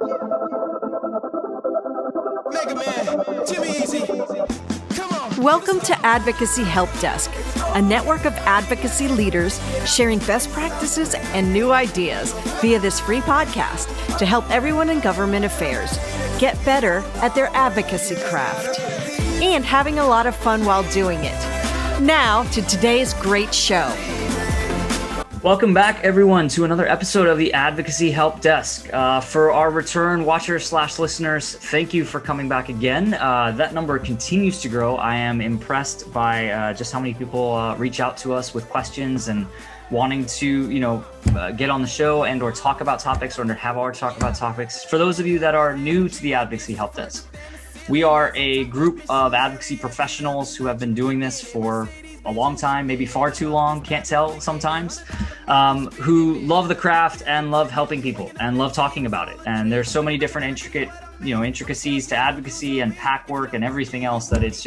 Mega Man, Jimmy Easy. Come on. Welcome to Advocacy Help Desk, a network of advocacy leaders sharing best practices and new ideas via this free podcast to help everyone in government affairs get better at their advocacy craft and having a lot of fun while doing it. Now to today's great show. Welcome back, everyone, to another episode of the Advocacy Help Desk. For our return watchers/listeners, thank you for coming back again. That number continues to grow. I am impressed by just how many people reach out to us with questions and wanting to, get on the show and or talk about topics or have our talk about topics. For those of you that are new to the Advocacy Help Desk, we are a group of advocacy professionals who have been doing this for a long time, maybe far too long, can't tell sometimes, who love the craft and love helping people and love talking about it. And there's so many different intricacies to advocacy and PAC work and everything else that it's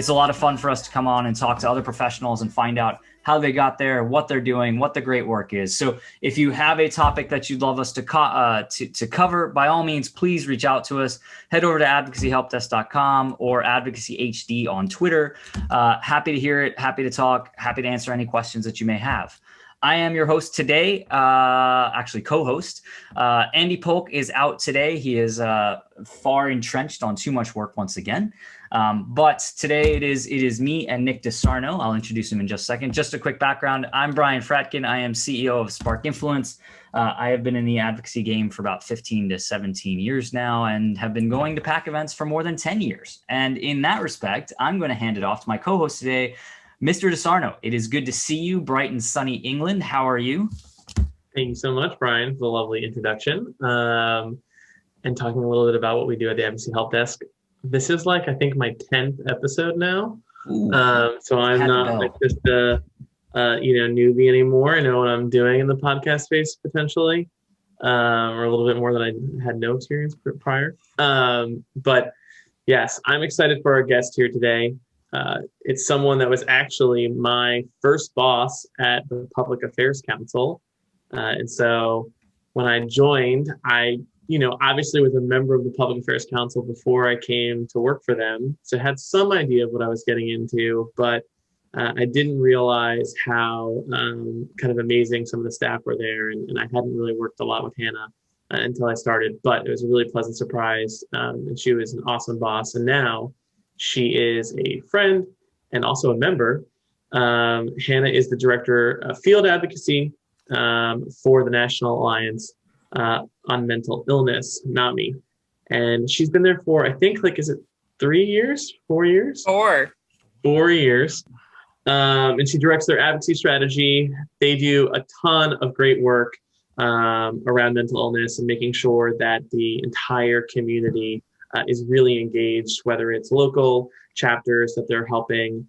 a lot of fun for us to come on and talk to other professionals and find out how they got there, what they're doing, what the great work is. So if you have a topic that you'd love us to cover, by all means, please reach out to us. Head over to advocacyhelpdesk.com or advocacyhd on Twitter. Happy to hear it, happy to talk, happy to answer any questions that you may have. I am your host today, actually co-host. Andy Polk is out today. He is far entrenched on too much work once again. But today it is me and Nick DeSarno. I'll introduce him in just a second. Just a quick background. I'm Brian Fratkin. I am CEO of Spark Influence. I have been in the advocacy game for about 15 to 17 years now and have been going to PAC events for more than 10 years. And in that respect, I'm going to hand it off to my co-host today, Mr. DeSarno. It is good to see you, bright and sunny England. How are you? Thank you so much, Brian, for the lovely introduction and talking a little bit about what we do at the Advocacy Help Desk. This is I think my 10th episode now. So I'm not just a newbie anymore. I know what I'm doing in the podcast space potentially, or a little bit more than I had no experience prior. But yes, I'm excited for our guest here today. It's someone that was actually my first boss at the Public Affairs Council. And so when I joined, I obviously was a member of the Public Affairs Council before I came to work for them. So I had some idea of what I was getting into, but I didn't realize how kind of amazing some of the staff were there. And I hadn't really worked a lot with Hannah until I started, but it was a really pleasant surprise. And she was an awesome boss. And now she is a friend and also a member. Hannah is the director of field advocacy for the National Alliance on Mental Illness, NAMI. And she's been there for, I think, is it 3 years, 4 years? 4 years. And she directs their advocacy strategy. They do a ton of great work around mental illness and making sure that the entire community is really engaged, whether it's local chapters that they're helping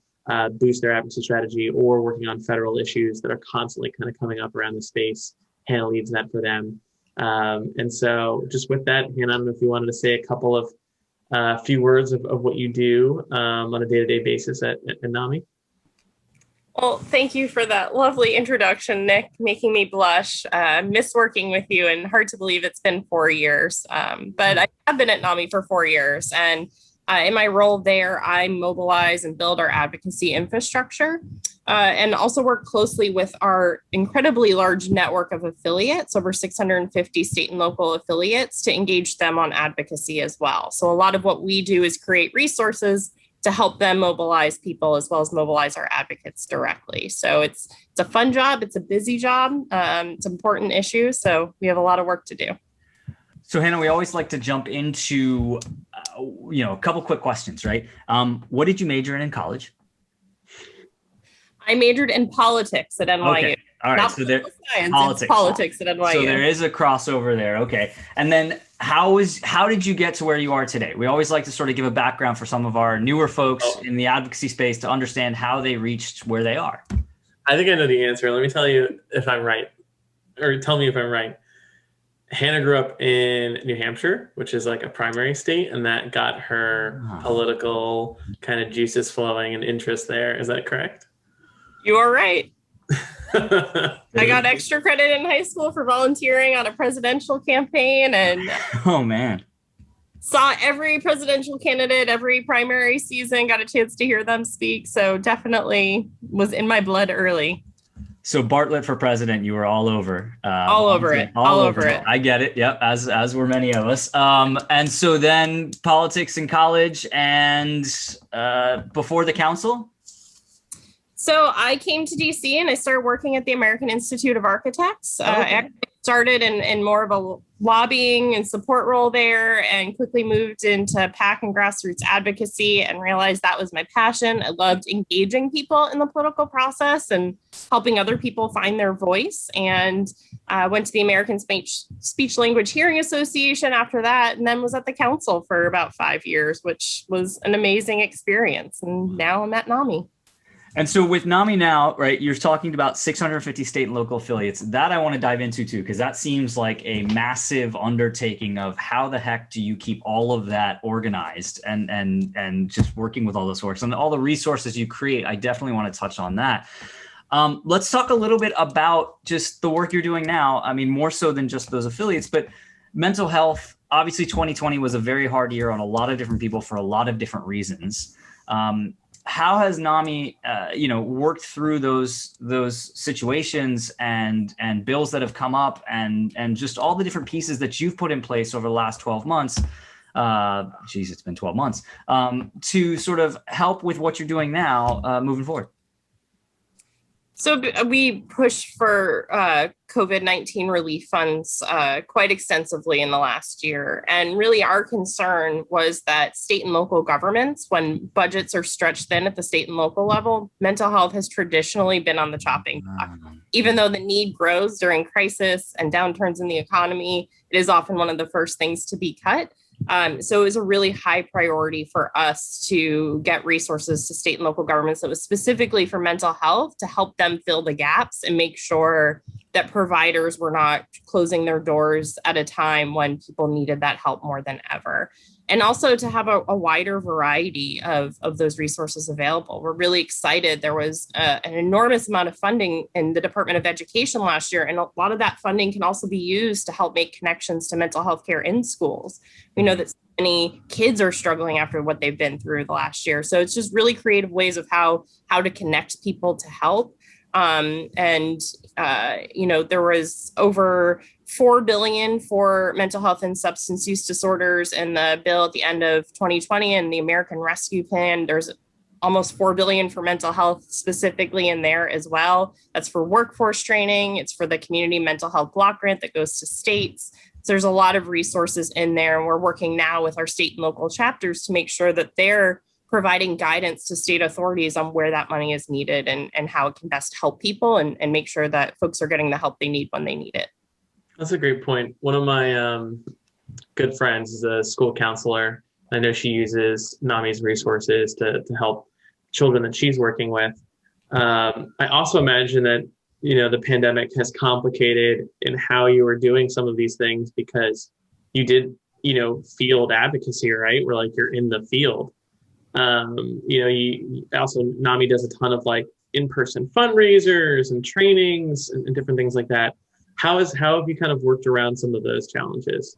boost their advocacy strategy or working on federal issues that are constantly kind of coming up around the space. Hannah leads that for them. And so just with that, Hannah, I don't know if you wanted to say a couple of few words of what you do on a day-to-day basis at NAMI. Well, thank you for that lovely introduction, Nick, making me blush. Miss working with you and hard to believe it's been 4 years. But I have been at NAMI for 4 years. And in my role there, I mobilize and build our advocacy infrastructure and also work closely with our incredibly large network of affiliates, over 650 state and local affiliates, to engage them on advocacy as well. So a lot of what we do is create resources to help them mobilize people as well as mobilize our advocates directly. So it's a fun job. It's a busy job. It's an important issue. So we have a lot of work to do. So Hannah, we always like to jump into, a couple quick questions, right? What did you major in college? I majored in politics at NYU. Okay. All right. Not so there, science, it's politics at NYU. So there is a crossover there. Okay. And then how did you get to where you are today? We always like to sort of give a background for some of our newer folks in the advocacy space to understand how they reached where they are. I think I know the answer. Let me tell you if I'm right, or tell me if I'm right. Hannah grew up in New Hampshire, which is like a primary state, and that got her political kind of juices flowing and interest there. Is that correct? You are right. I got extra credit in high school for volunteering on a presidential campaign and Oh man. saw every presidential candidate, every primary season, got a chance to hear them speak. So definitely was in my blood early. So Bartlett for president, you were all over. All over it. All over it. I get it. Yep. As were many of us. And so then politics in college and before the council? So I came to DC and I started working at the American Institute of Architects. I started in more of a lobbying and support role there and quickly moved into PAC and grassroots advocacy and realized that was my passion. I loved engaging people in the political process and helping other people find their voice, and went to the American Speech Language Hearing Association after that, and then was at the council for about 5 years, which was an amazing experience. And now I'm at NAMI. And so with NAMI now, right, you're talking about 650 state and local affiliates. That I want to dive into too, because that seems like a massive undertaking of how the heck do you keep all of that organized and just working with all those works and all the resources you create. I definitely want to touch on that. Let's talk a little bit about just the work you're doing now. I mean, more so than just those affiliates, but mental health. Obviously, 2020 was a very hard year on a lot of different people for a lot of different reasons. How has NAMI, worked through those situations and bills that have come up and just all the different pieces that you've put in place over the last 12 months? It's been 12 months to sort of help with what you're doing now moving forward. So we pushed for COVID-19 relief funds quite extensively in the last year. And really our concern was that state and local governments, when budgets are stretched thin at the state and local level, mental health has traditionally been on the chopping block. Even though the need grows during crisis and downturns in the economy, it is often one of the first things to be cut. So it was a really high priority for us to get resources to state and local governments that was specifically for mental health to help them fill the gaps and make sure that providers were not closing their doors at a time when people needed that help more than ever. And also to have a wider variety of those resources available. We're really excited. There was an enormous amount of funding in the Department of Education last year, and a lot of that funding can also be used to help make connections to mental health care in schools. We know that many kids are struggling after what they've been through the last year. So it's just really creative ways of how to connect people to help. There was over $4 billion for mental health and substance use disorders in the bill at the end of 2020, and the American Rescue Plan. There's almost $4 billion for mental health specifically in there as well. That's for workforce training. It's for the community mental health block grant that goes to states. So there's a lot of resources in there. And we're working now with our state and local chapters to make sure that they're providing guidance to state authorities on where that money is needed and how it can best help people and make sure that folks are getting the help they need when they need it. That's a great point. One of my good friends is a school counselor. I know she uses NAMI's resources to help children that she's working with. I also imagine that, the pandemic has complicated in how you are doing some of these things because you did, field advocacy, right? Where like you're in the field. You also, NAMI does a ton of like in-person fundraisers and trainings and different things like that. How have you kind of worked around some of those challenges?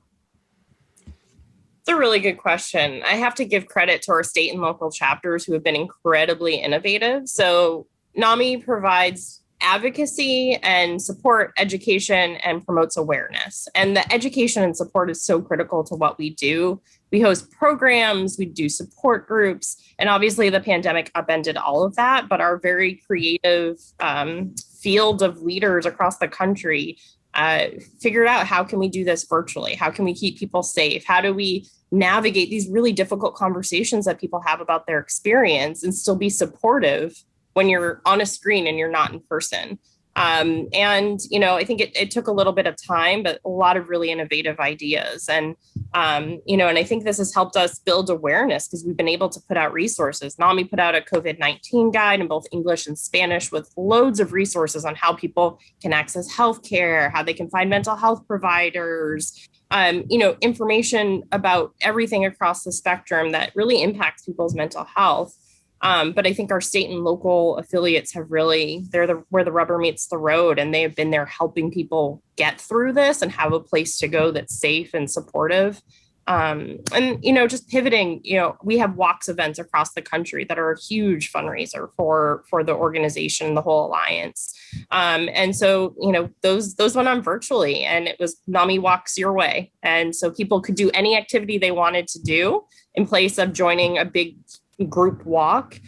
It's a really good question. I have to give credit to our state and local chapters who have been incredibly innovative. So NAMI provides advocacy and support, education, and promotes awareness. And the education and support is so critical to what we do. We host programs, we do support groups, and obviously the pandemic upended all of that, but our very creative field of leaders across the country figured out how can we do this virtually? How can we keep people safe? How do we navigate these really difficult conversations that people have about their experience and still be supportive when you're on a screen and you're not in person? I think it took a little bit of time, but a lot of really innovative ideas. And I think this has helped us build awareness because we've been able to put out resources. NAMI put out a COVID-19 guide in both English and Spanish with loads of resources on how people can access healthcare, how they can find mental health providers, information about everything across the spectrum that really impacts people's mental health. But I think our state and local affiliates have really, where the rubber meets the road, and they have been there helping people get through this and have a place to go that's safe and supportive. And, just pivoting, we have walks events across the country that are a huge fundraiser for the organization, the whole alliance. And so, those went on virtually, and it was NAMI Walks Your Way. And so people could do any activity they wanted to do in place of joining a big group walk.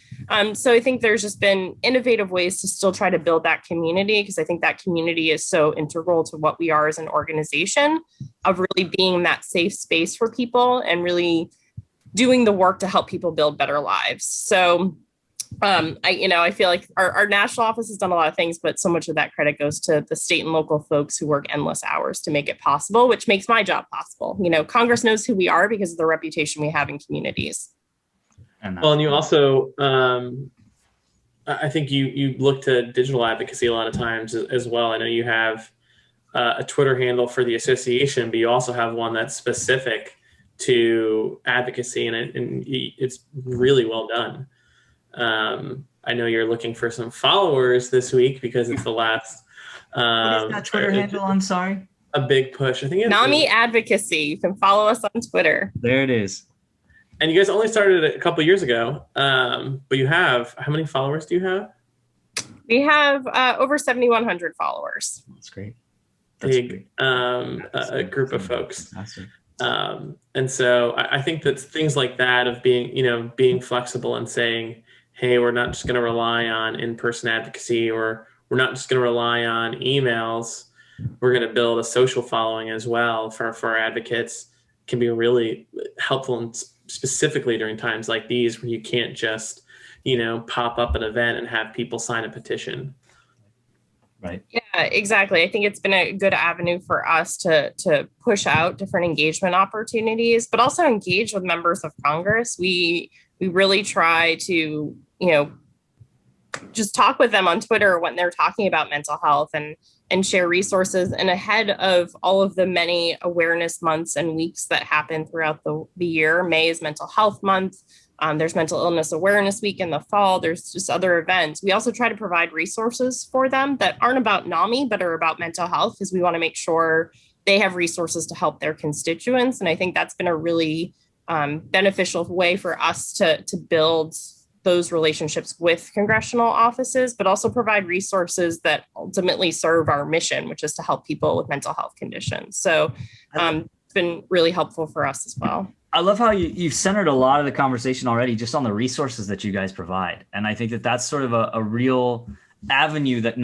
So I think there's just been innovative ways to still try to build that community, because I think that community is so integral to what we are as an organization, of really being that safe space for people and really doing the work to help people build better lives. So I feel like our national office has done a lot of things, but so much of that credit goes to the state and local folks who work endless hours to make it possible, which makes my job possible. Congress knows who we are because of the reputation we have in communities. And you also, I think you look to digital advocacy a lot of times as well. I know you have a Twitter handle for the association, but you also have one that's specific to advocacy, and it's really well done. I know you're looking for some followers this week because it's the last. What is that Twitter handle? I'm sorry. A big push. I think it's NAMI Advocacy. You can follow us on Twitter. There it is. And you guys only started it a couple of years ago, but you have, how many followers do you have? We have over 7,100 followers. That's great. Big a group of folks. And so I think that things like that of being flexible and saying, hey, we're not just going to rely on in-person advocacy, or we're not just going to rely on emails. We're going to build a social following as well for our advocates, can be really helpful, and specifically during times like these where you can't just, pop up an event and have people sign a petition. Right. Yeah, exactly. I think it's been a good avenue for us to push out different engagement opportunities, but also engage with members of Congress. We really try to, just talk with them on Twitter when they're talking about mental health, and share resources. And ahead of all of the many awareness months and weeks that happen throughout the year, May is Mental Health Month. There's Mental Illness Awareness Week in the fall. There's just other events. We also try to provide resources for them that aren't about NAMI, but are about mental health, because we want to make sure they have resources to help their constituents. And I think that's been a really beneficial way for us to build those relationships with congressional offices, but also provide resources that ultimately serve our mission, which is to help people with mental health conditions. So it's been really helpful for us as well. I love how you've centered a lot of the conversation already just on the resources that you guys provide. And I think that that's sort of a real avenue that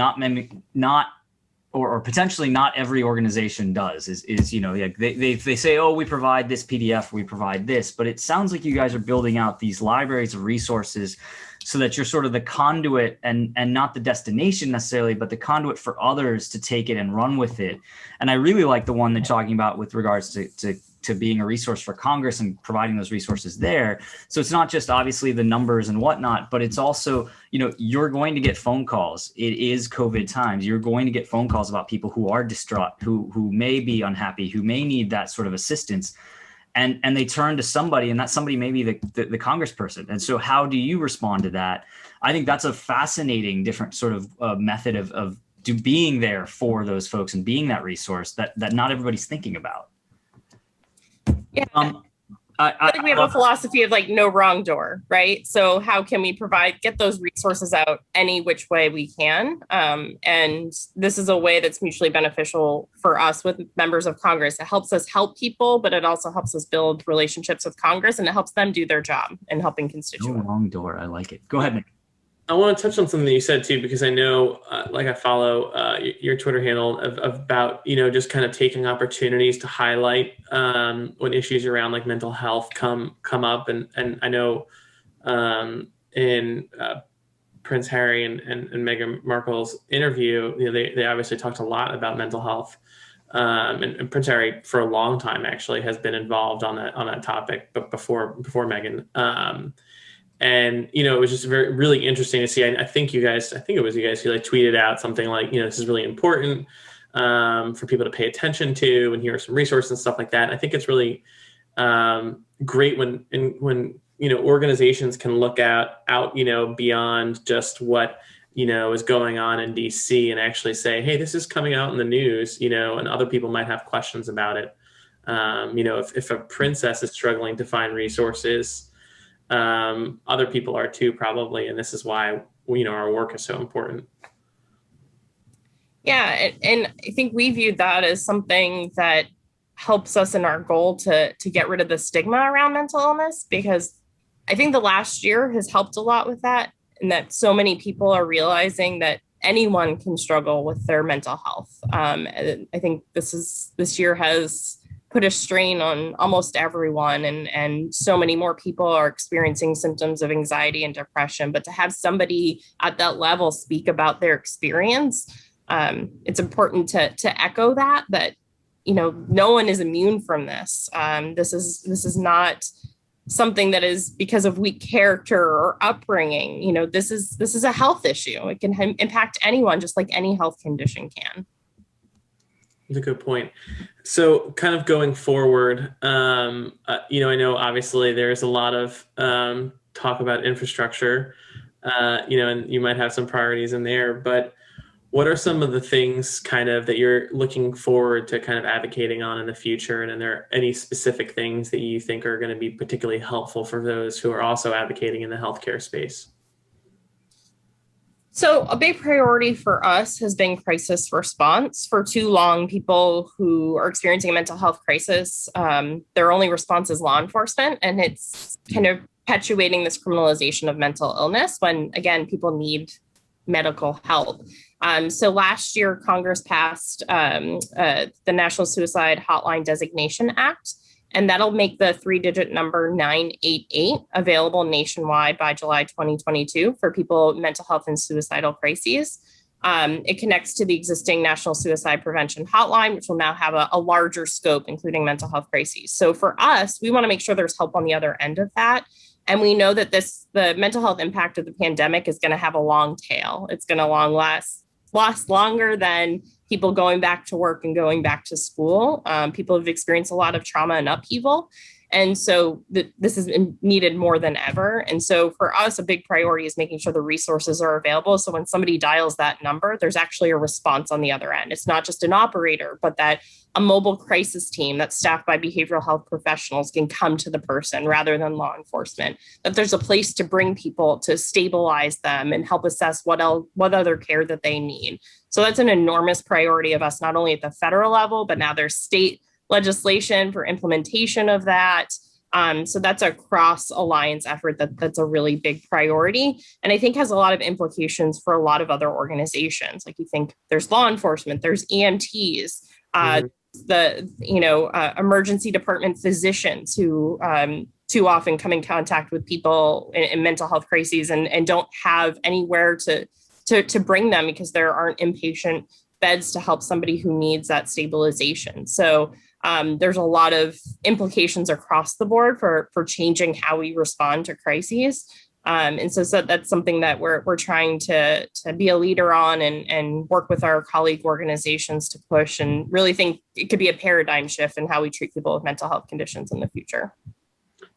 or potentially not every organization does is they say, oh, we provide this PDF, we provide this, but it sounds like you guys are building out these libraries of resources so that you're sort of the conduit and not the destination necessarily, but the conduit for others to take it and run with it. And I really like the one they're talking about with regards to being a resource for Congress and providing those resources there. So it's not just obviously the numbers and whatnot, but it's also, you're going to get phone calls. It is COVID times. You're going to get phone calls about people who are distraught, who may be unhappy, who may need that sort of assistance. And they turn to somebody, and that somebody may be the congressperson. And so how do you respond to that? I think that's a fascinating different sort of method of being there for those folks and being that resource that not everybody's thinking about. Yeah. I think we have a philosophy of no wrong door, right? So how can we get those resources out any which way we can? And this is a way that's mutually beneficial for us with members of Congress. It helps us help people, but it also helps us build relationships with Congress, and it helps them do their job in helping constituents. No wrong door. I like it. Go ahead, Nick. I want to touch on something that you said too, because I know, I follow your Twitter handle about, just kind of taking opportunities to highlight when issues around mental health come up. And I know in Prince Harry and Meghan Markle's interview, they obviously talked a lot about mental health. And Prince Harry for a long time actually has been involved on that topic, but before Meghan. And, it was just really interesting to see. I think it was you guys who tweeted out something like, this is really important for people to pay attention to, and here are some resources and stuff like that. And I think it's really great when organizations can look out, beyond just what, is going on in DC and actually say, hey, this is coming out in the news, and other people might have questions about it. If a princess is struggling to find resources, other people are too, probably. And this is why, our work is so important. Yeah. And I think we viewed that as something that helps us in our goal to get rid of the stigma around mental illness, because I think the last year has helped a lot with that, and that so many people are realizing that anyone can struggle with their mental health. I think this year has put a strain on almost everyone, and so many more people are experiencing symptoms of anxiety and depression. But to have somebody at that level speak about their experience, it's important to echo that no one is immune from this. This is not something that is because of weak character or upbringing. This is a health issue. It can impact anyone, just like any health condition can. That's a good point. So kind of going forward, I know obviously there's a lot of talk about infrastructure, and you might have some priorities in there, but what are some of the things kind of that you're looking forward to kind of advocating on in the future? And are there any specific things that you think are going to be particularly helpful for those who are also advocating in the healthcare space? So a big priority for us has been crisis response. For too long, people who are experiencing a mental health crisis, their only response is law enforcement. And it's kind of perpetuating this criminalization of mental illness when, again, people need medical help. So last year, Congress passed the National Suicide Hotline Designation Act, and that'll make the 3-digit number 988 available nationwide by July 2022 for people with mental health and suicidal crises. It connects to the existing National Suicide Prevention Hotline, which will now have a larger scope, including mental health crises. So for us, we want to make sure there's help on the other end of that. And we know that the mental health impact of the pandemic is going to have a long tail. It's going to last longer than people going back to work and going back to school. People have experienced a lot of trauma and upheaval. And so this is needed more than ever. And so for us, a big priority is making sure the resources are available. So when somebody dials that number, there's actually a response on the other end. It's not just an operator, but that a mobile crisis team that's staffed by behavioral health professionals can come to the person rather than law enforcement, that there's a place to bring people to stabilize them and help assess what other care that they need. So that's an enormous priority of us, not only at the federal level, but now there's state legislation for implementation of that. So that's a cross alliance effort that's a really big priority, and I think has a lot of implications for a lot of other organizations. Like you think there's law enforcement, there's EMTs, emergency department physicians who too often come in contact with people in mental health crises and don't have anywhere to bring them because there aren't inpatient beds to help somebody who needs that stabilization. So there's a lot of implications across the board for changing how we respond to crises. And so that's something that we're trying to be a leader on and work with our colleague organizations to push, and really think it could be a paradigm shift in how we treat people with mental health conditions in the future.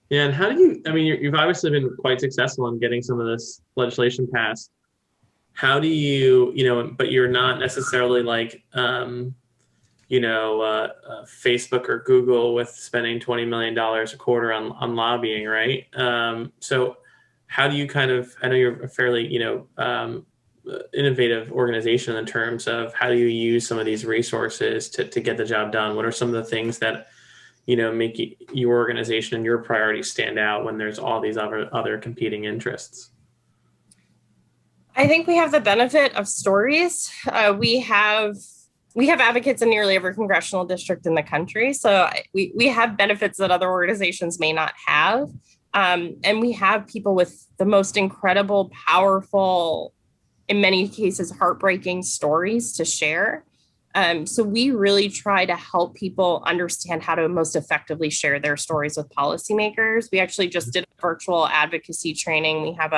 Yeah. And how do you've obviously been quite successful in getting some of this legislation passed. How do you, but you're not necessarily like, Facebook or Google with spending $20 million a quarter on lobbying, right? So how do you I know you're a fairly, innovative organization in terms of how do you use some of these resources to get the job done? What are some of the things that, make your organization and your priorities stand out when there's all these other competing interests? I think we have the benefit of stories. We have advocates in nearly every congressional district in the country. So we have benefits that other organizations may not have. And we have people with the most incredible, powerful, in many cases, heartbreaking stories to share. So we really try to help people understand how to most effectively share their stories with policymakers. We actually just did a virtual advocacy training. We have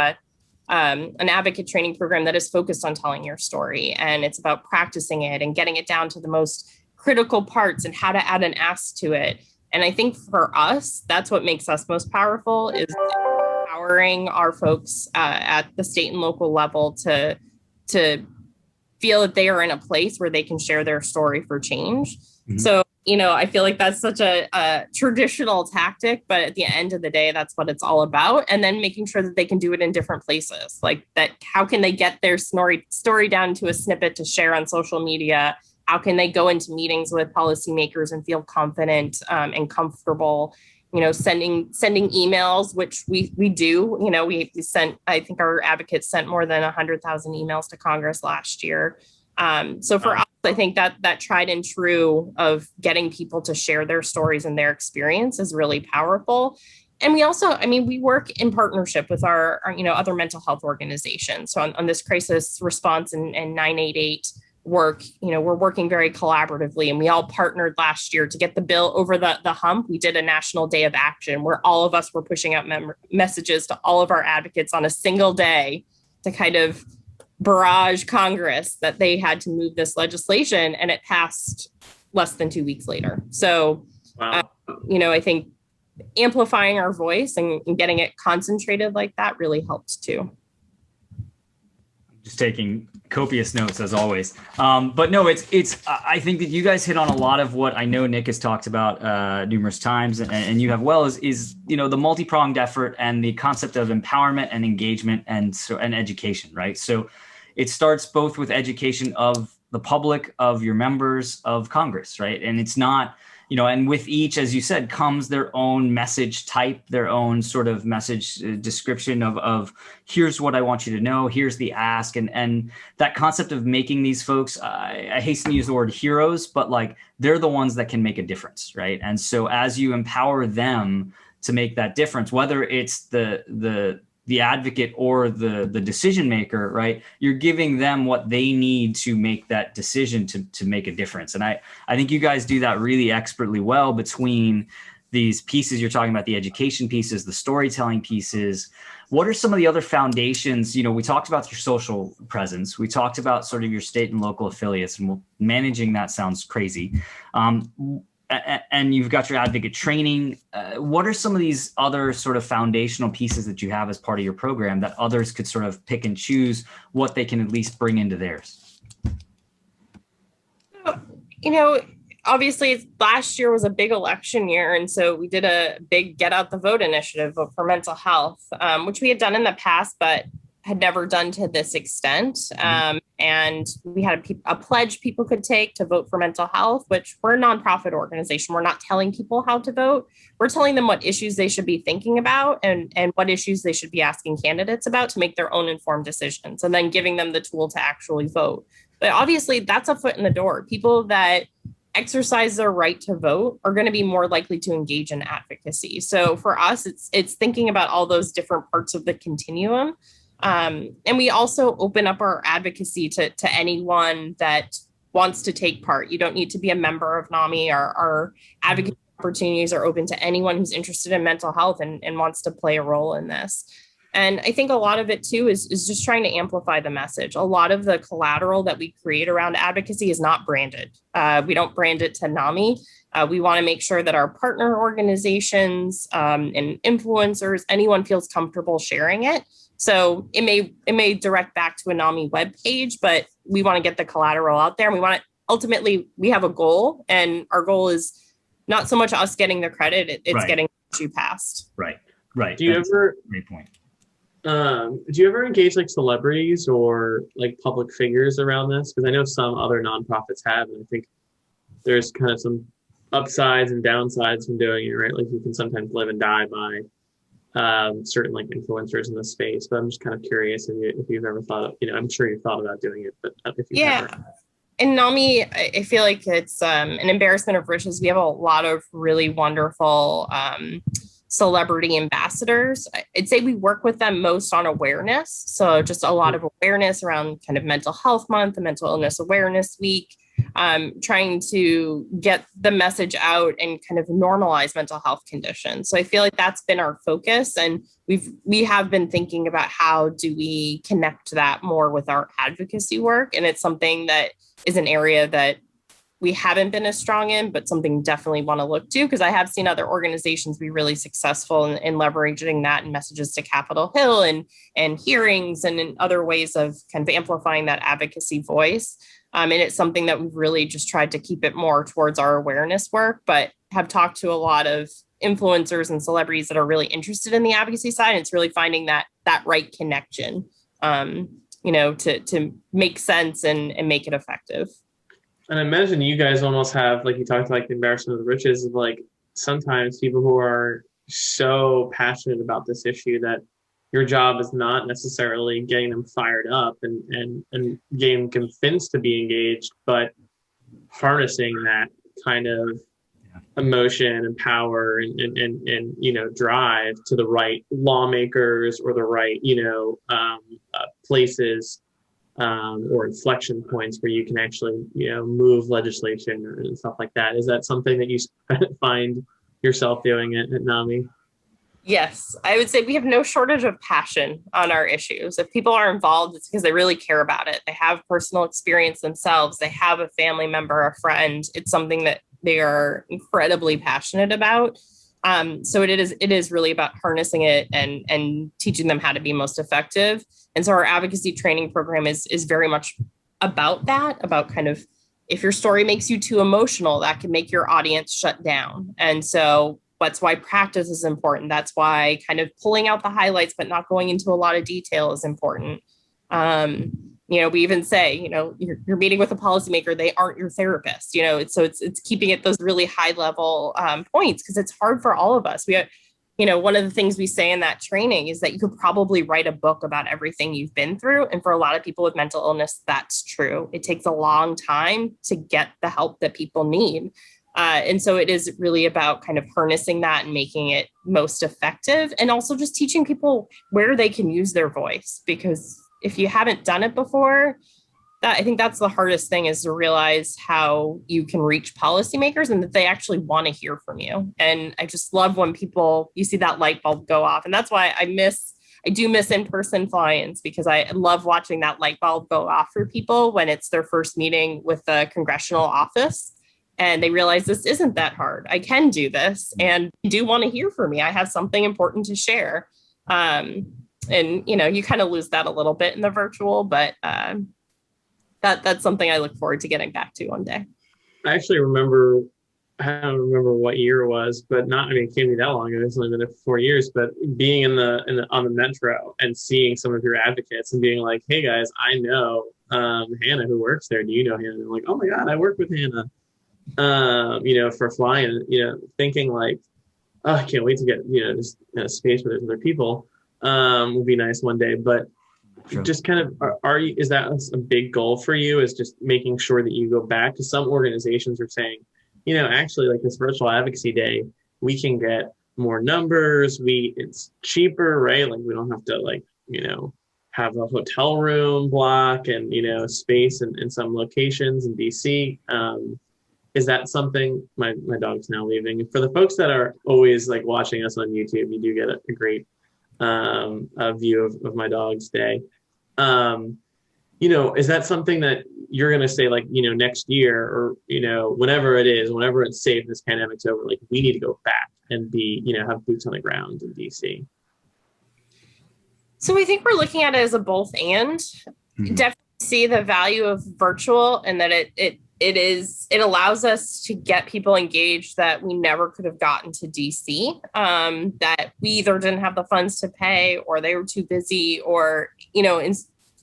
an advocate training program that is focused on telling your story, and it's about practicing it and getting it down to the most critical parts and how to add an ask to it. And I think for us, that's what makes us most powerful, is empowering our folks at the state and local level to feel that they are in a place where they can share their story for change. Mm-hmm. So, I feel like that's such a traditional tactic, but at the end of the day, that's what it's all about. And then making sure that they can do it in different places. Like that, how can they get their story down to a snippet to share on social media? How can they go into meetings with policymakers and feel confident and comfortable, sending emails, which we do. We sent, I think our advocates sent more than 100,000 emails to Congress last year. So for us, I think that tried and true of getting people to share their stories and their experience is really powerful. And we also, we work in partnership with our other mental health organizations. So on this crisis response and 988 work, we're working very collaboratively, and we all partnered last year to get the bill over the hump. We did a national day of action where all of us were pushing out messages to all of our advocates on a single day to kind of barrage Congress that they had to move this legislation, and it passed less than 2 weeks later. So, wow. I think amplifying our voice and getting it concentrated like that really helped too. Just taking copious notes as always. But no, it's, I think that you guys hit on a lot of what I know Nick has talked about numerous times, and you have well is the multi-pronged effort and the concept of empowerment and engagement and education, right? So it starts both with education of the public, of your members of Congress, right? And it's not, and with each, as you said, comes their own message type, their own sort of message description of here's what I want you to know, here's the ask. And that concept of making these folks, I hasten to use the word heroes, but like they're the ones that can make a difference, right? And so as you empower them to make that difference, whether it's the advocate or the decision maker, right? You're giving them what they need to make that decision to make a difference. And I think you guys do that really expertly well between these pieces. You're talking about the education pieces, the storytelling pieces. What are some of the other foundations? We talked about your social presence. We talked about sort of your state and local affiliates, and managing that sounds crazy. And you've got your advocate training. What are some of these other sort of foundational pieces that you have as part of your program that others could sort of pick and choose what they can at least bring into theirs? Obviously last year was a big election year. And so we did a big Get Out the Vote initiative for mental health, which we had done in the past, but had never done to this extent. And we had a pledge people could take to vote for mental health, which we're a nonprofit organization. We're not telling people how to vote. We're telling them what issues they should be thinking about and what issues they should be asking candidates about to make their own informed decisions, and then giving them the tool to actually vote. But obviously that's a foot in the door. People that exercise their right to vote are going to be more likely to engage in advocacy. So for us, it's thinking about all those different parts of the continuum. And we also open up our advocacy to anyone that wants to take part. You don't need to be a member of NAMI. Our advocacy opportunities are open to anyone who's interested in mental health and wants to play a role in this. And I think a lot of it too is just trying to amplify the message. A lot of the collateral that we create around advocacy is not branded. We don't brand it to NAMI. We want to make sure that our partner organizations and influencers, anyone feels comfortable sharing it. So it may direct back to a NAMI webpage, but we want to get the collateral out there. And ultimately, we have a goal, and our goal is not so much us getting the credit, it's right. Getting the issue passed. Right. Do you ever, great point. Do you ever engage like celebrities or like public figures around this? Because I know some other nonprofits have, and I think there's kind of some upsides and downsides from doing it, right? Like you can sometimes live and die by certain like influencers in the space, but I'm just kind of curious if you've ever thought, I'm sure you've thought about doing it, but if you've ever. In NAMI, I feel like it's an embarrassment of riches. We have a lot of really wonderful celebrity ambassadors. I'd say we work with them most on awareness. So just a lot of awareness around kind of mental health month and mental illness awareness week. Trying to get the message out and kind of normalize mental health conditions. So I feel like that's been our focus, and we have been thinking about how do we connect that more with our advocacy work. And it's something that is an area that we haven't been as strong in, but something definitely want to look to, because I have seen other organizations be really successful in leveraging that in messages to Capitol Hill and hearings and in other ways of kind of amplifying that advocacy voice. And it's something that we've really just tried to keep it more towards our awareness work, but have talked to a lot of influencers and celebrities that are really interested in the advocacy side. And it's really finding that right connection, to make sense and make it effective. And I imagine you guys almost have, like you talked like the embarrassment of the riches, of like sometimes people who are so passionate about this issue that your job is not necessarily getting them fired up and getting them convinced to be engaged, but harnessing that kind of emotion and power and drive to the right lawmakers or the right places or inflection points where you can actually move legislation and stuff like that. Is that something that you find yourself doing at NAMI? Yes, I would say we have no shortage of passion on our issues. If people are involved, it's because they really care about it. They have personal experience themselves. They have a family member, a friend. It's something that they are incredibly passionate about. So it is really about harnessing it and teaching them how to be most effective. And so our advocacy training program is very much about that, about kind of, if your story makes you too emotional, that can make your audience shut down. And so that's why practice is important. That's why kind of pulling out the highlights, but not going into a lot of detail is important. We even say, you're meeting with a policymaker, they aren't your therapist, it's keeping it those really high level points, because it's hard for all of us. One of the things we say in that training is that you could probably write a book about everything you've been through. And for a lot of people with mental illness, that's true. It takes a long time to get the help that people need. And so it is really about kind of harnessing that and making it most effective, and also just teaching people where they can use their voice. Because if you haven't done it before, I think that's the hardest thing, is to realize how you can reach policymakers and that they actually want to hear from you. And I just love when you see that light bulb go off. And that's why I do miss in-person fly-ins, because I love watching that light bulb go off for people when it's their first meeting with the congressional office. And they realize this isn't that hard. I can do this, and you do want to hear from me. I have something important to share. You kind of lose that a little bit in the virtual, but that's something I look forward to getting back to one day. I actually remember, I don't remember what year it was, but it can't be that long ago. It's only been there for 4 years, but being on the metro and seeing some of your advocates and being like, hey guys, I know Hannah who works there. Do you know Hannah? And I'm like, oh my God, I work with Hannah. For flying, thinking like, oh, I can't wait to get, just in a space where there's other people, will be nice one day. But sure. Just kind of, is that a big goal for you, is just making sure that you go back? Because some organizations are saying, actually like this virtual advocacy day, we can get more numbers. It's cheaper, right? Like we don't have to have a hotel room block and, space in some locations in DC. Is that something, my dog's now leaving. For the folks that are always like watching us on YouTube, you do get a great view of my dog's day. Is that something that you're going to say like, next year or, whenever it is, whenever it's safe, this pandemic's over, like we need to go back and have boots on the ground in DC? So I think we're looking at it as a both and. Mm-hmm. Definitely see the value of virtual, and that it allows us to get people engaged that we never could have gotten to DC, that we either didn't have the funds to pay, or they were too busy, or, in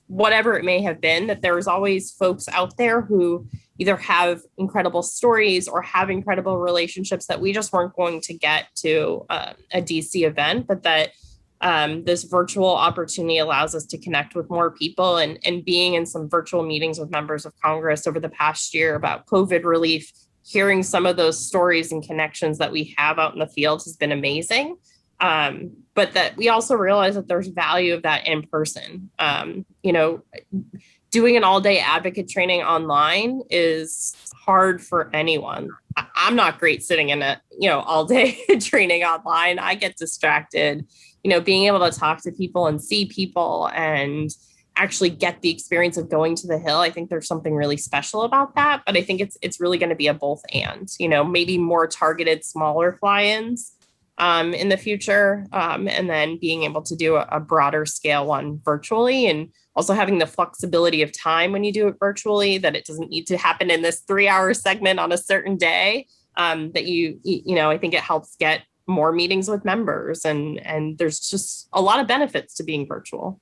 whatever it may have been, that there's always folks out there who either have incredible stories or have incredible relationships that we just weren't going to get to a DC event, but that this virtual opportunity allows us to connect with more people, and being in some virtual meetings with members of Congress over the past year about COVID relief, hearing some of those stories and connections that we have out in the field has been amazing. But that we also realize that there's value of that in person. Doing an all-day advocate training online is hard for anyone. I'm not great sitting in a, all-day training online. I get distracted. Being able to talk to people and see people and actually get the experience of going to the Hill. I think there's something really special about that, but I think it's really going to be a both and, maybe more targeted, smaller fly-ins in the future, and then being able to do a broader scale one virtually, and also having the flexibility of time when you do it virtually, that it doesn't need to happen in this 3-hour segment on a certain day, that I think it helps get more meetings with members, and there's just a lot of benefits to being virtual.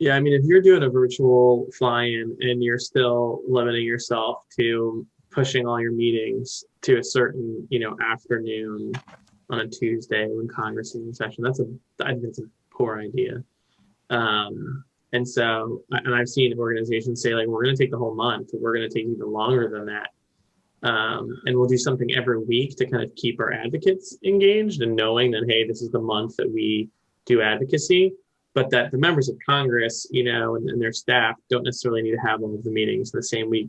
Yeah, I mean, if you're doing a virtual fly-in and you're still limiting yourself to pushing all your meetings to a certain, afternoon on a Tuesday when Congress is in session, I think it's a poor idea. And I've seen organizations say, like, we're going to take the whole month, we're going to take even longer than that. And we'll do something every week to kind of keep our advocates engaged and knowing that, hey, this is the month that we do advocacy. But that the members of Congress, and their staff don't necessarily need to have all of the meetings the same week.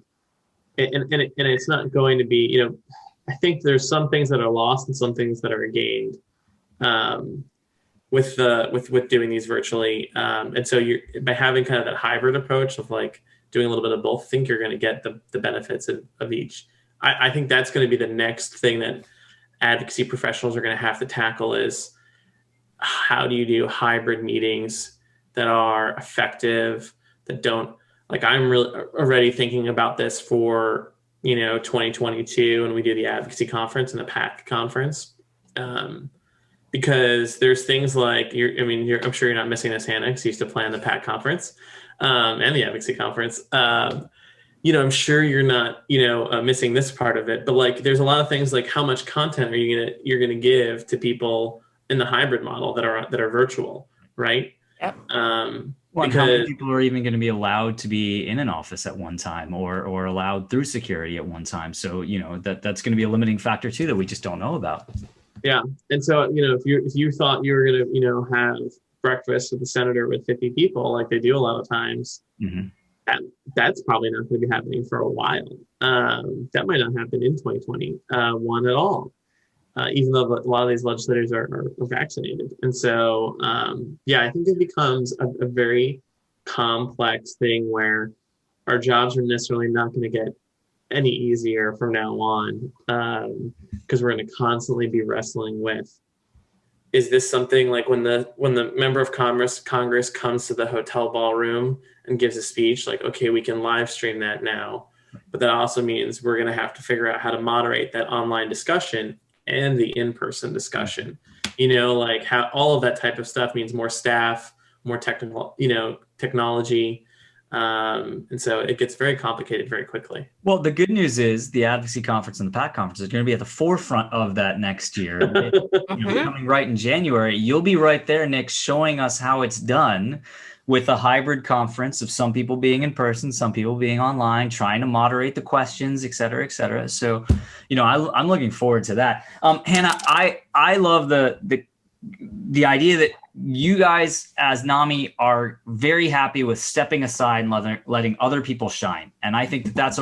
And it's not going to be, I think there's some things that are lost and some things that are gained with doing these virtually. And so by having kind of that hybrid approach of like doing a little bit of both, I think you're going to get the benefits of each. I think that's going to be the next thing that advocacy professionals are going to have to tackle is, how do you do hybrid meetings that are effective, that don't, like, I'm really already thinking about this for, 2022 when we do the advocacy conference and the PAC conference. Because there's things like, I'm sure you're not missing this, Hannah, because you used to plan the PAC conference and the advocacy conference. I'm sure you're not, missing this part of it, but like, there's a lot of things like how much content you're going to give to people in the hybrid model that are virtual, right? Yep. Because how many people are even going to be allowed to be in an office at one time, or allowed through security at one time? So that's going to be a limiting factor too that we just don't know about. Yeah, and so if you thought you were going to have breakfast with the senator with 50 people like they do a lot of times, mm-hmm. that's probably not going to be happening for a while. That might not happen in 2021 at all. Even though a lot of these legislators are vaccinated. And so, I think it becomes a very complex thing where our jobs are necessarily not going to get any easier from now on, because we're going to constantly be wrestling with, is this something like when the member of Congress comes to the hotel ballroom and gives a speech, like, okay, we can live stream that now, but that also means we're going to have to figure out how to moderate that online discussion and the in-person discussion, like how all of that type of stuff means more staff, more technical, technology. And so it gets very complicated very quickly. Well, the good news is the advocacy conference and the PAC conference is going to be at the forefront of that next year. Coming right in January, you'll be right there, Nick, showing us how it's done with a hybrid conference of some people being in person, some people being online, trying to moderate the questions, et cetera, et cetera. So, I'm looking forward to that. Hannah, I love the idea that you guys as NAMI are very happy with stepping aside and letting other people shine. And I think that's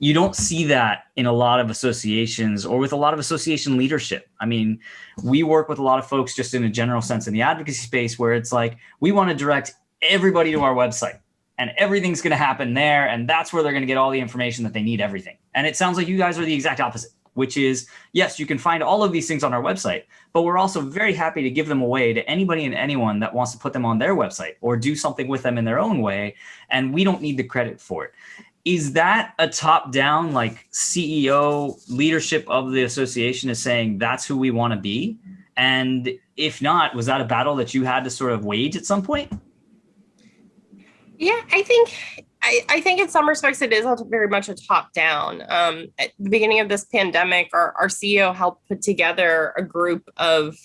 you don't see that in a lot of associations or with a lot of association leadership. I mean, we work with a lot of folks just in a general sense in the advocacy space where it's like, we want to direct everybody to our website and everything's going to happen there. And that's where they're going to get all the information that they need, everything. And it sounds like you guys are the exact opposite, which is, yes, you can find all of these things on our website, but we're also very happy to give them away to anybody and anyone that wants to put them on their website or do something with them in their own way. And we don't need the credit for it. Is that a top-down, like CEO leadership of the association is saying that's who we want to be? And if not, was that a battle that you had to sort of wage at some point? Yeah, I think in some respects it is very much a top-down. At the beginning of this pandemic, our CEO helped put together a group of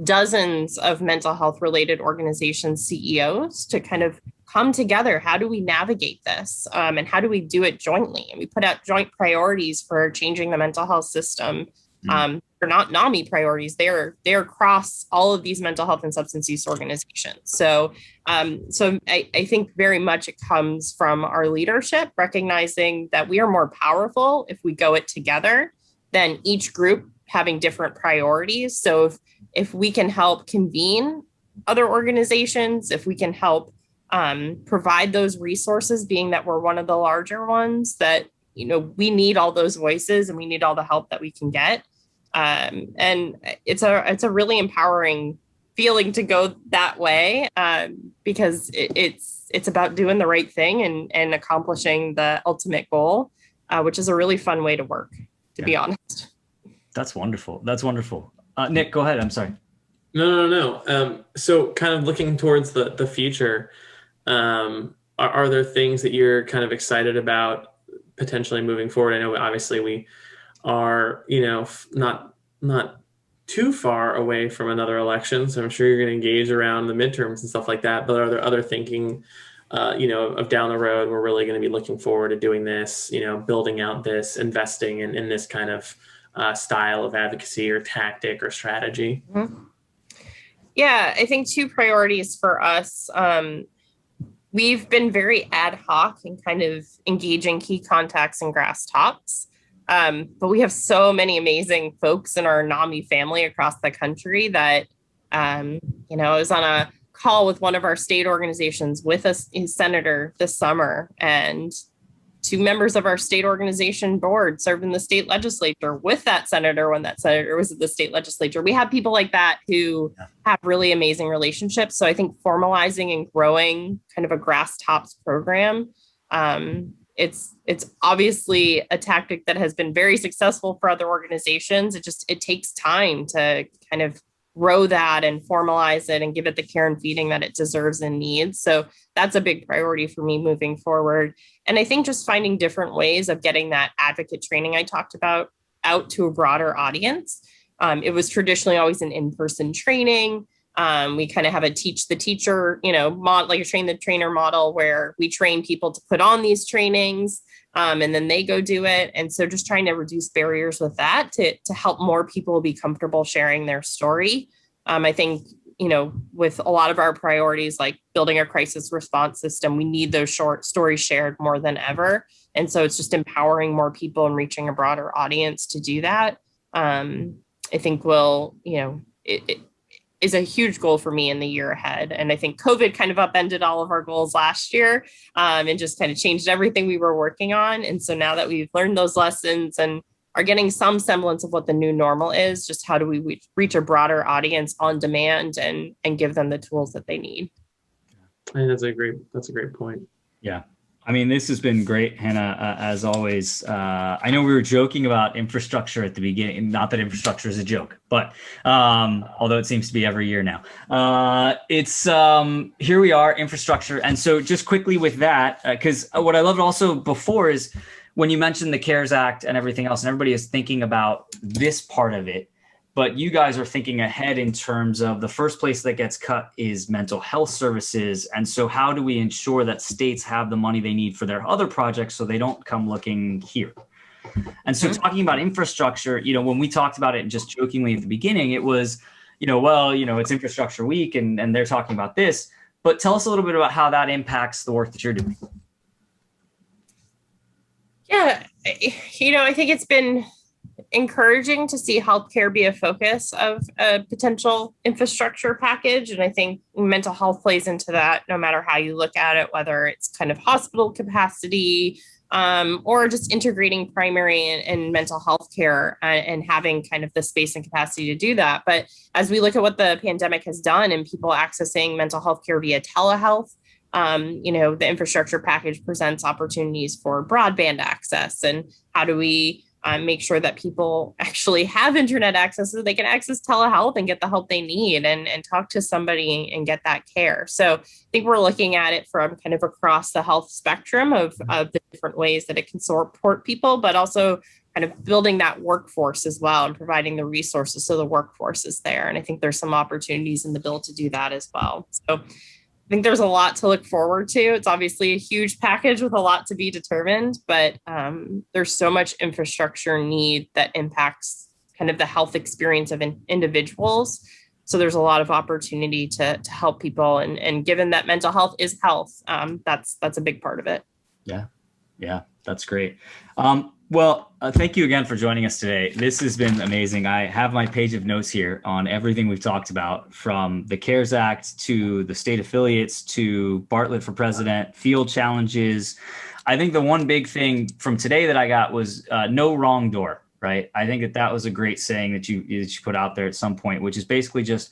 dozens of mental health related organizations, CEOs, to kind of come together. How do we navigate this? And how do we do it jointly? And we put out joint priorities for changing the mental health system. They're not NAMI priorities. They're across all of these mental health and substance use organizations. So I think very much it comes from our leadership, recognizing that we are more powerful if we go it together than each group having different priorities. So if we can help convene other organizations, if we can help provide those resources, being that we're one of the larger ones, that, we need all those voices and we need all the help that we can get. And it's a really empowering feeling to go that way, because it's about doing the right thing and accomplishing the ultimate goal, which is a really fun way to work, to be honest. That's wonderful. That's wonderful. Nick, go ahead. I'm sorry. No. So kind of looking towards the future, are there things that you're kind of excited about potentially moving forward? I know obviously we are, not too far away from another election, so I'm sure you're going to engage around the midterms and stuff like that. But are there other thinking, of down the road, we're really going to be looking forward to doing this, building out this, investing in this kind of style of advocacy or tactic or strategy? Mm-hmm. Yeah, I think two priorities for us. We've been very ad hoc and kind of engaging key contacts and grass tops. But we have so many amazing folks in our NAMI family across the country that, I was on a call with one of our state organizations with a senator this summer, and two members of our state organization board served in the state legislature with that senator when that senator was at the state legislature. We have people like that who have really amazing relationships. So I think formalizing and growing kind of a grass tops program, it's obviously a tactic that has been very successful for other organizations. It takes time to kind of grow that and formalize it and give it the care and feeding that it deserves and needs. So that's a big priority for me moving forward. And I think just finding different ways of getting that advocate training I talked about out to a broader audience. It was traditionally always an in-person training. We kind of have a teach the teacher, model, like a train the trainer model, where we train people to put on these trainings, and then they go do it. And so just trying to reduce barriers with that to help more people be comfortable sharing their story. I think, with a lot of our priorities, like building a crisis response system, we need those short stories shared more than ever. And so it's just empowering more people and reaching a broader audience to do that. I think it is a huge goal for me in the year ahead. And I think COVID kind of upended all of our goals last year, and just kind of changed everything we were working on. And so now that we've learned those lessons and are getting some semblance of what the new normal is, just how do we reach a broader audience on demand and give them the tools that they need? I think that's a great point. Yeah. I mean, this has been great, Hannah, as always. I know we were joking about infrastructure at the beginning, not that infrastructure is a joke, but although it seems to be every year now. It's here we are, infrastructure. And so just quickly with that, because what I loved also before is when you mentioned the CARES Act and everything else, and everybody is thinking about this part of it, but you guys are thinking ahead in terms of the first place that gets cut is mental health services. And so how do we ensure that states have the money they need for their other projects so they don't come looking here? And so talking about infrastructure, when we talked about it just jokingly at the beginning, it was, it's infrastructure week and they're talking about this, but tell us a little bit about how that impacts the work that you're doing. Yeah, I think it's been encouraging to see healthcare be a focus of a potential infrastructure package. And I think mental health plays into that no matter how you look at it, whether it's kind of hospital capacity, or just integrating primary and mental health care and having kind of the space and capacity to do that. But as we look at what the pandemic has done and people accessing mental health care via telehealth, the infrastructure package presents opportunities for broadband access. And how do we make sure that people actually have internet access so they can access telehealth and get the help they need and talk to somebody and get that care. So I think we're looking at it from kind of across the health spectrum of the different ways that it can support people, but also kind of building that workforce as well and providing the resources so the workforce is there. And I think there's some opportunities in the bill to do that as well. So I think there's a lot to look forward to. It's obviously a huge package with a lot to be determined, but there's so much infrastructure need that impacts kind of the health experience of individuals. So there's a lot of opportunity to help people. And given that mental health is health, that's a big part of it. Yeah, that's great. Well, thank you again for joining us today. This has been amazing. I have my page of notes here on everything we've talked about, from the CARES Act to the state affiliates to Bartlett for president, field challenges. I think the one big thing from today that I got was no wrong door, right? I think that was a great saying that you put out there at some point, which is basically just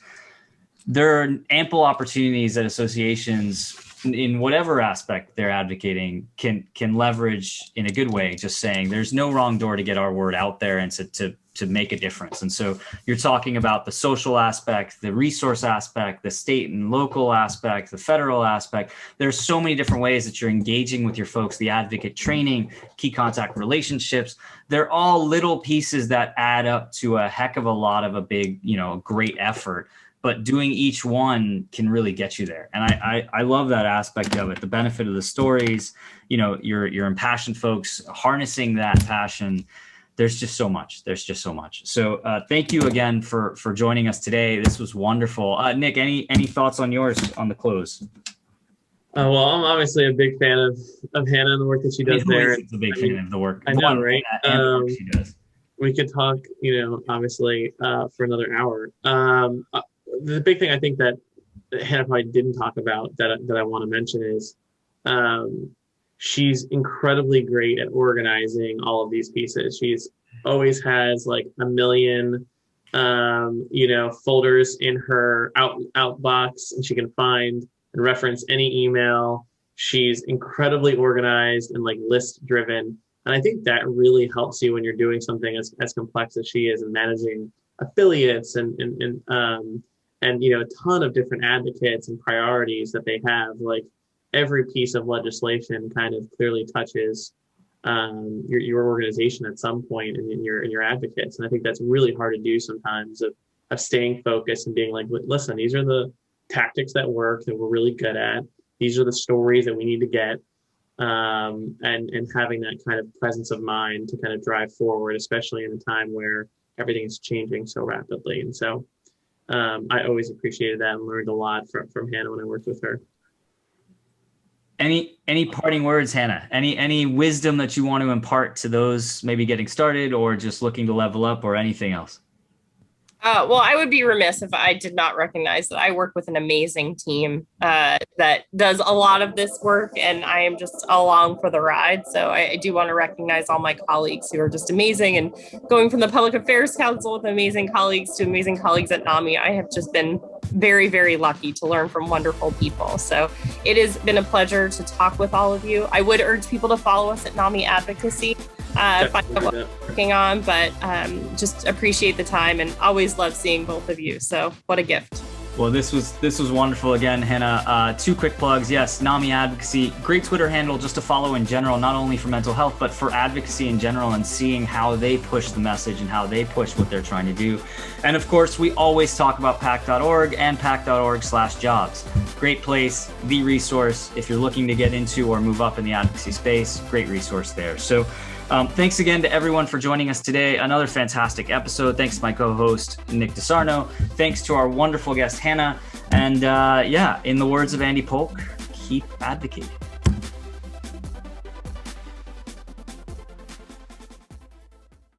there are ample opportunities that associations in whatever aspect they're advocating can leverage in a good way, just saying there's no wrong door to get our word out there and to make a difference. And so you're talking about the social aspect, the resource aspect, the state and local aspect, the federal aspect. There's so many different ways that you're engaging with your folks, the advocate training, key contact relationships. They're all little pieces that add up to a heck of a lot of a big, great effort. But doing each one can really get you there. And I love that aspect of it, the benefit of the stories, your impassioned folks harnessing that passion. There's just so much. So thank you again for joining us today. This was wonderful. Nick, any thoughts on yours on the close? Well, I'm obviously a big fan of Hannah and the work that she does there. It's a big fan of the work. I know, right? And the work she does. We could talk, obviously for another hour. The big thing I think that Hannah probably didn't talk about that I want to mention is she's incredibly great at organizing all of these pieces. She's always has like a million, folders in her outbox, and she can find and reference any email. She's incredibly organized and like list driven. And I think that really helps you when you're doing something as complex as she is and managing affiliates and a ton of different advocates and priorities that they have. Like every piece of legislation kind of clearly touches your organization at some point in your advocates. And I think that's really hard to do sometimes of staying focused and being like, listen, these are the tactics that work that we're really good at. These are the stories that we need to get. And having that kind of presence of mind to kind of drive forward, especially in a time where everything is changing so rapidly. And so I always appreciated that and learned a lot from Hannah when I worked with her. Any parting words, Hannah? Any wisdom that you want to impart to those maybe getting started or just looking to level up or anything else? Well, I would be remiss if I did not recognize that I work with an amazing team that does a lot of this work, and I am just along for the ride. So I do want to recognize all my colleagues who are just amazing, and going from the Public Affairs Council with amazing colleagues to amazing colleagues at NAMI, I have just been very, very lucky to learn from wonderful people. So it has been a pleasure to talk with all of you. I would urge people to follow us at NAMI Advocacy. Find out what we're working on, but just appreciate the time and always love seeing both of you. So what a gift. Well, this was wonderful again, Hannah. 2 quick plugs. Yes, NAMI Advocacy, great Twitter handle just to follow in general, not only for mental health, but for advocacy in general and seeing how they push the message and how they push what they're trying to do. And of course, we always talk about PAC.org and PAC.org/jobs. Great place, the resource if you're looking to get into or move up in the advocacy space, great resource there. So thanks again to everyone for joining us today. Another fantastic episode. Thanks to my co-host, Nick DeSarno. Thanks to our wonderful guest, Hannah. And in the words of Andy Polk, keep advocating.